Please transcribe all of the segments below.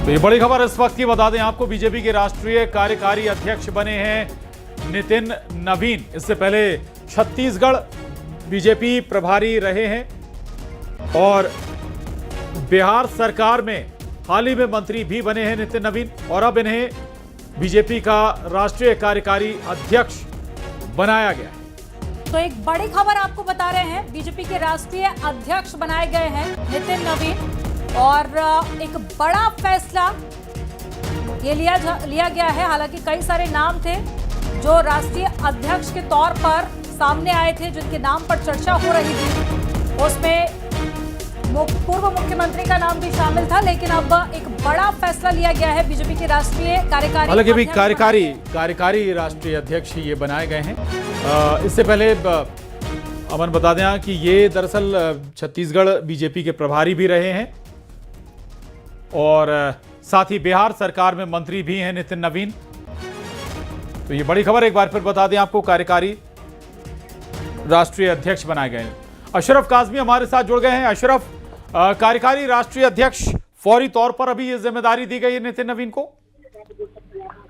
तो ये बड़ी खबर इस वक्त की बता दें आपको, बीजेपी के राष्ट्रीय कार्यकारी अध्यक्ष बने हैं नितिन नवीन। इससे पहले छत्तीसगढ़ बीजेपी प्रभारी रहे हैं और बिहार सरकार में हाल ही में मंत्री भी बने हैं नितिन नवीन, और अब इन्हें बीजेपी का राष्ट्रीय कार्यकारी अध्यक्ष बनाया गया है। तो एक बड़ी खबर आपको बता रहे हैं, बीजेपी के राष्ट्रीय अध्यक्ष बनाए गए हैं नितिन नवीन, और एक बड़ा फैसला ये लिया गया है। हालांकि कई सारे नाम थे जो राष्ट्रीय अध्यक्ष के तौर पर सामने आए थे, जिनके नाम पर चर्चा हो रही थी। उसमें पूर्व मुख्यमंत्री का नाम भी शामिल था, लेकिन अब एक बड़ा फैसला लिया गया है बीजेपी के राष्ट्रीय कार्यकारी। हालांकि अभी कार्यकारी राष्ट्रीय अध्यक्ष ये बनाए गए हैं। इससे पहले अमन बता दें कि ये दरअसल छत्तीसगढ़ बीजेपी के प्रभारी भी रहे हैं और साथ ही बिहार सरकार में मंत्री भी हैं नितिन नवीन। तो ये बड़ी खबर एक बार फिर बता दें आपको, कार्यकारी राष्ट्रीय अध्यक्ष बनाए गए हैं। अशरफ काज़मी हमारे साथ जुड़ गए हैं। अशरफ, कार्यकारी राष्ट्रीय अध्यक्ष फौरी तौर पर अभी ये जिम्मेदारी दी गई है नितिन नवीन को?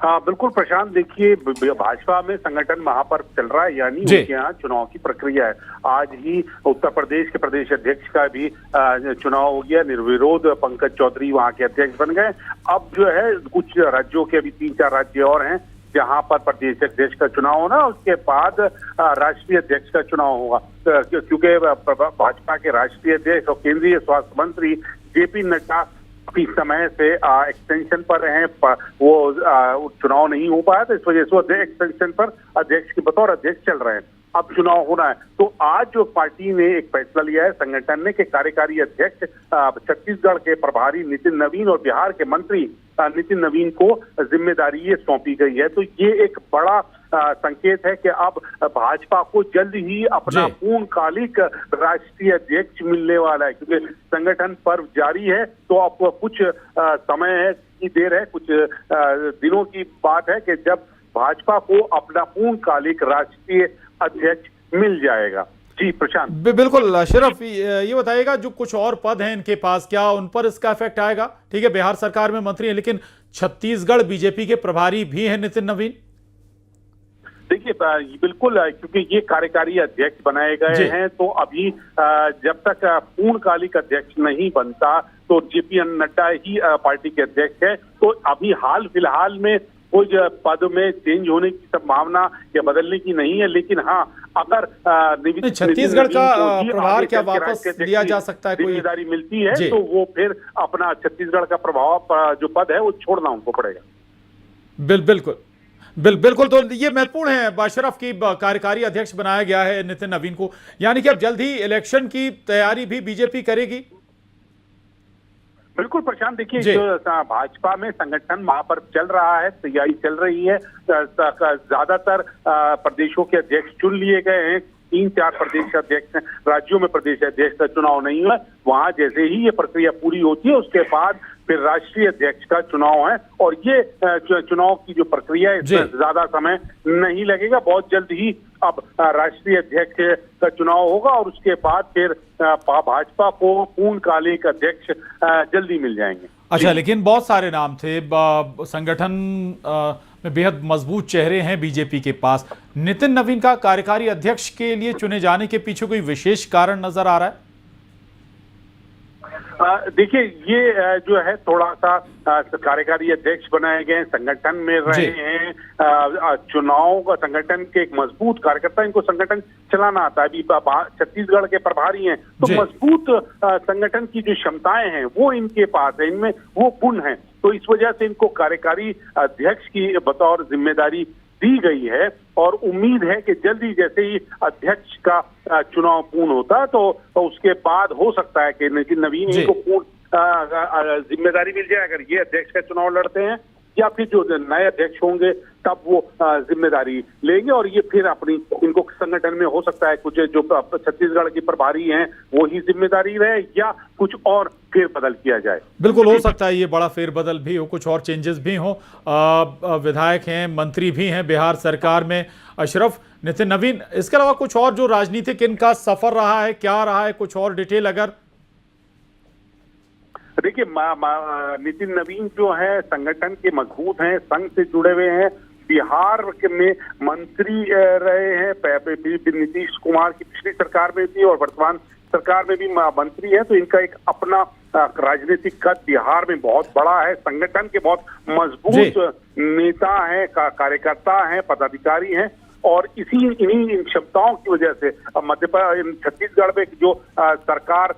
हाँ बिल्कुल प्रशांत, देखिए भाजपा में संगठन महापर्व चल रहा है, यानी उनके यहाँ चुनाव की प्रक्रिया है। आज ही उत्तर प्रदेश के प्रदेश अध्यक्ष का भी चुनाव हो गया, निर्विरोध पंकज चौधरी वहाँ के अध्यक्ष बन गए। अब जो है कुछ राज्यों के अभी 3-4 राज्य और हैं जहाँ पर प्रदेश अध्यक्ष का चुनाव होना, उसके बाद राष्ट्रीय अध्यक्ष का चुनाव होगा। क्योंकि भाजपा के राष्ट्रीय अध्यक्ष और केंद्रीय स्वास्थ्य मंत्री जेपी नड्डा काफी समय से एक्सटेंशन पर रहे, वो चुनाव नहीं हो पाया, तो इस वजह से वो एक्सटेंशन पर अध्यक्ष के बतौर अध्यक्ष चल रहे हैं। अब चुनाव होना है, तो आज जो पार्टी ने एक फैसला लिया है संगठन ने कि कार्यकारी अध्यक्ष छत्तीसगढ़ के प्रभारी नितिन नवीन और बिहार के मंत्री नितिन नवीन को जिम्मेदारी ये सौंपी गई है। तो ये एक बड़ा संकेत है कि अब भाजपा को जल्द ही अपना पूर्णकालिक राष्ट्रीय अध्यक्ष मिलने वाला है, क्योंकि संगठन पर्व जारी है। तो अब कुछ समय है की देर है, कुछ दिनों की बात है कि जब भाजपा को अपना पूर्णकालिक राष्ट्रीय अध्यक्ष मिल जाएगा। जी प्रशांत। बिल्कुल अशरफ, ये बताइएगा जो कुछ और पद हैं इनके पास, क्या उन पर इसका इफेक्ट आएगा? ठीक है, बिहार सरकार में मंत्री है, लेकिन छत्तीसगढ़ बीजेपी के प्रभारी भी हैं नितिन नवीन। देखिए बिल्कुल, क्योंकि ये कार्यकारी अध्यक्ष बनाए गए हैं, तो अभी जब तक पूर्णकालिक अध्यक्ष नहीं बनता तो जेपी नड्डा ही पार्टी के अध्यक्ष है। तो अभी हाल फिलहाल में कोई पद में चेंज होने की संभावना या बदलने की नहीं है, लेकिन हाँ अगर छत्तीसगढ़ का प्रभार क्या वापस लिया जा सकता है, कोई जिम्मेदारी मिलती है तो वो फिर अपना छत्तीसगढ़ का प्रभाव जो पद है वो छोड़ना उनको पड़ेगा। बिल्कुल। तो ये महत्वपूर्ण है अशरफ की कार्यकारी अध्यक्ष बनाया गया है नितिन नवीन को, यानी कि अब जल्द ही इलेक्शन की तैयारी भी बीजेपी करेगी। बिल्कुल प्रशांत, देखिए जो भाजपा में संगठन महापर्व चल रहा है, तैयारी चल रही है। ज्यादातर प्रदेशों के अध्यक्ष चुन लिए गए हैं, 3-4 प्रदेश अध्यक्ष राज्यों में प्रदेश अध्यक्ष का चुनाव नहीं हुआ। वहां जैसे ही ये प्रक्रिया पूरी होती है उसके बाद फिर राष्ट्रीय अध्यक्ष का चुनाव है, और ये चुनाव की जो प्रक्रिया है इसमें ज्यादा समय नहीं लगेगा। बहुत जल्द ही अब राष्ट्रीय अध्यक्ष का चुनाव होगा और उसके बाद फिर भाजपा को पूर्णकालिक अध्यक्ष जल्दी मिल जाएंगे। अच्छा, लेकिन बहुत सारे नाम थे, संगठन में बेहद मजबूत चेहरे हैं बीजेपी के पास। नितिन नवीन का कार्यकारी अध्यक्ष के लिए चुने जाने के पीछे कोई विशेष कारण नजर आ रहा है? देखिए ये जो है थोड़ा सा कार्यकारी अध्यक्ष बनाए गए, संगठन में रहे हैं, चुनाव का संगठन के एक मजबूत कार्यकर्ता, इनको संगठन चलाना आता है। अभी छत्तीसगढ़ के प्रभारी हैं, तो मजबूत संगठन की जो क्षमताएं हैं वो इनके पास है, इनमें वो गुण हैं। तो इस वजह से इनको कार्यकारी अध्यक्ष की बतौर जिम्मेदारी दी गई है, और उम्मीद है कि जल्दी जैसे ही अध्यक्ष का चुनाव पूर्ण होता है तो उसके बाद हो सकता है कि नितिन नवीन को पूर्ण जिम्मेदारी मिल जाए अगर ये अध्यक्ष का चुनाव लड़ते हैं, या फिर जो नए अध्यक्ष होंगे तब वो जिम्मेदारी लेंगे, और ये फिर अपनी इनको संगठन में हो सकता है कुछ जो छत्तीसगढ़ के प्रभारी हैं वो ही जिम्मेदारी रहे, या कुछ और फिर बदल किया जाए। बिल्कुल हो सकता है ये बड़ा फेरबदल भी हो, कुछ और चेंजेस भी हो। विधायक हैं, मंत्री भी हैं बिहार सरकार में अशरफ, नितिन नवीन, इसके अलावा कुछ और जो राजनीतिक इनका सफर रहा है, क्या रहा है, कुछ और डिटेल अगर? देखिए नितिन नवीन जो है संगठन के मजबूत हैं, संघ से जुड़े हुए हैं, बिहार में मंत्री रहे हैं, नीतीश कुमार की पिछली सरकार में भी और वर्तमान सरकार में भी मंत्री है, तो इनका एक अपना राजनीतिक कद बिहार में बहुत बड़ा है। संगठन के बहुत मजबूत नेता हैं, कार्यकर्ता हैं, पदाधिकारी हैं और इन्हीं इन क्षमताओं की वजह से छत्तीसगढ़ में जो सरकार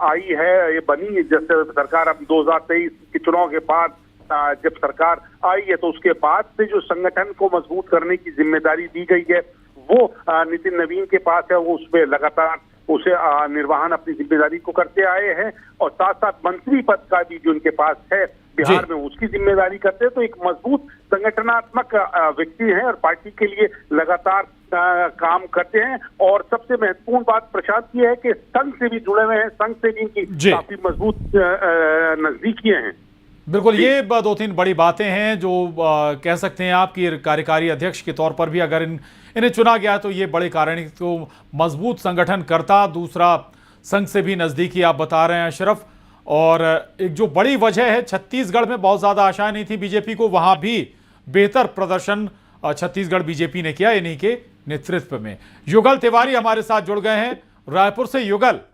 आई है, ये बनी, जैसे सरकार अब 2023 के चुनाव के बाद जब सरकार आई है तो उसके बाद से जो संगठन को मजबूत करने की जिम्मेदारी दी गई है वो नितिन नवीन के पास है। वो उसमें लगातार उसे निर्वहन अपनी जिम्मेदारी को करते आए हैं और साथ साथ मंत्री पद का भी जो उनके पास है बिहार में उसकी जिम्मेदारी करते हैं। तो एक मजबूत संगठनात्मक व्यक्ति है और पार्टी के लिए लगातार काम करते हैं। और सबसे महत्वपूर्ण बात प्रशांत ये है कि संघ से भी जुड़े हुए हैं, संघ से भी इनकी काफी मजबूत नजदीकियां हैं। बिल्कुल, ये 2-3 बड़ी बातें हैं जो कह सकते हैं आपकी कार्यकारी अध्यक्ष के तौर पर भी अगर इन्हें चुना गया तो ये बड़े कारण तो मजबूत संगठन करता, दूसरा संघ से भी नजदीकी आप बता रहे हैं अशरफ, और एक जो बड़ी वजह है छत्तीसगढ़ में बहुत ज्यादा आशाएं नहीं थी बीजेपी को, वहां भी बेहतर प्रदर्शन छत्तीसगढ़ बीजेपी ने किया इन्हीं के नेतृत्व में। युगल तिवारी हमारे साथ जुड़ गए हैं रायपुर से। युगल,